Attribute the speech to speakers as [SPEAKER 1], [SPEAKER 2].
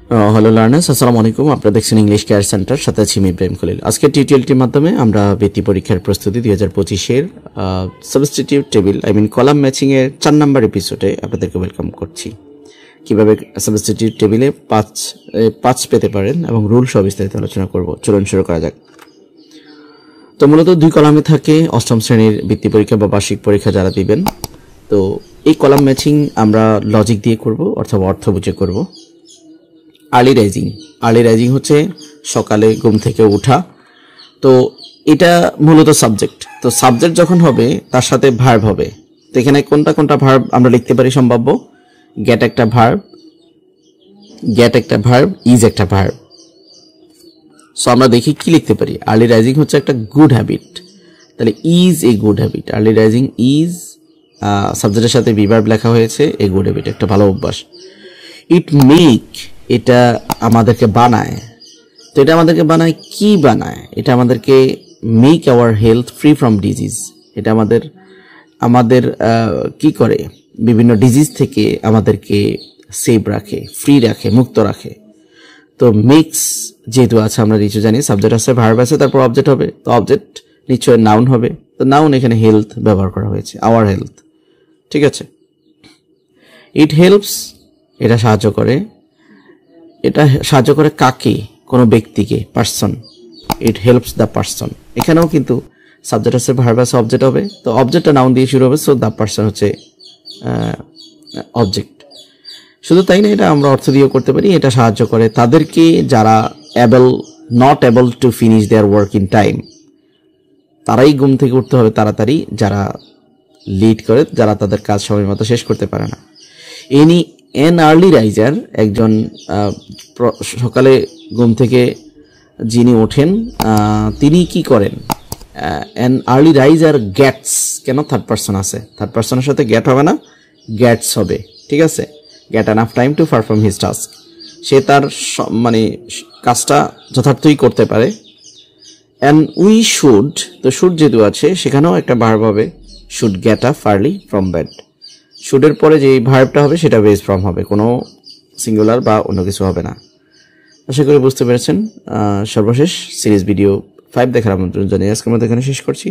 [SPEAKER 1] Hello learners, আসসালামু আলাইকুম। আপনারা দেখছেন ইংলিশ কেয়ার সেন্টার, সাথে আছি আমি ইব্রাহিম খলিল। আজকের টিউটোরিয়ালটির মাধ্যমে আমরা বৃত্তি পরীক্ষার প্রস্তুতি 2025-এর সাবস্টিটিউট টেবিল কলাম ম্যাচিং এর 4 নম্বর এপিসোডে আপনাদেরকে ওয়েলকাম করছি। কিভাবে সাবস্টিটিউট টেবিলে পাঁচ পেতে পারেন এবং রুল সহ বিস্তারিত আলোচনা করব। চলুন শুরু করা যাক। তো মূলত 2 কলামে থাকে অষ্টম শ্রেণীর বৃত্তি পরীক্ষা বা বার্ষিক পরীক্ষা যারা দিবেন। তো এই কলাম ম্যাচিং আমরা লজিক দিয়ে করব, অর্থাৎ অর্থ বুঝে করব। আর্লি রাইজিং হচ্ছে সকালে ঘুম থেকে ওঠা। তো এটা মূলত সাবজেক্ট। তো সাবজেক্ট যখন হবে তার সাথে ভার্ব হবে। তো এখানে কোনটা ভার্ব আমরা লিখতে পারি সম্ভাব্য? গেট একটা ভার্ব, ইজ একটা ভার্ব। সো আমরা দেখি কি লিখতে পারি। আর্লি রাইজিং হচ্ছে একটা গুড হ্যাবিট, তাহলে is a good habit. Early rising is সাবজেক্টের সাথে বিভার্ব লেখা হয়েছে, এ গুড হ্যাবিট, একটা ভালো অভ্যাস। ইট মেক, এটা আমাদেরকে বানায়। তো এটা আমাদেরকে বানায়, কি বানায়? এটা আমাদেরকে make our health free from disease. এটা আমাদের কি করে? বিভিন্ন ডিজিজ থেকে আমাদেরকে সেভ রাখে, ফ্রি রাখে, মুক্ত রাখে। তো মেক্স যেহেতু আছে, আমরা নিশ্চয় জানি সাবজেক্ট আছে, ভার্ব আছে, তারপর অবজেক্ট হবে। তো অবজেক্ট নিশ্চয় নাউন হবে। তো নাউন এখানে হেলথ ব্যবহার করা হয়েছে, আওয়ার হেলথ। ঠিক আছে। ইট হেল্পস, এটা সাহায্য করে। এটা সাহায্য করে কাকে? কোনো ব্যক্তিকে, person. It helps the person. এখানেও কিন্তু সাবজেক্ট আছে, ভার্ব আছে, অবজেক্ট হবে। তো অবজেক্টটা নাউন দিয়ে শুরু হবে, সো দ্য পার্সন হচ্ছে অবজেক্ট। শুধু তাই না, এটা আমরা অর্থ দিয়েও করতে পারি। এটা সাহায্য করে তাদেরকে যারা not able to finish their work in time. তারাই ঘুম থেকে উঠতে হবে তাড়াতাড়ি, যারা লিড করে, যারা তাদের কাজ সময় মতো শেষ করতে পারে না। এন আর্লি রাইজার, একজন সকালে ঘুম থেকে যিনি ওঠেন, তিনি কি করেন? এন আর্লি রাইজার গেটস, কেন থার্ড পার্সন আছে? থার্ড পার্সনের সাথে গেট হবে না, গেটস হবে। ঠিক আছে। Get enough time to perform his task. সে তার কাজটা যথার্থই করতে পারে। অ্যান্ড উই শুড, তো শুড যেহেতু আছে সেখানেও একটা ভার্ব হবে, should get up early from bed. শুডের পরে যে ভার্বটা হবে সেটা বেস ফর্ম হবে, কোনো সিঙ্গুলার বা অন্য কিছু হবে না। আশা করি বুঝতে পেরেছেন। সর্বশেষ সিরিজ ভিডিও 5 দেখার আমন্ত্রণ জানিয়ে আজকের মতো এখানে শেষ করছি।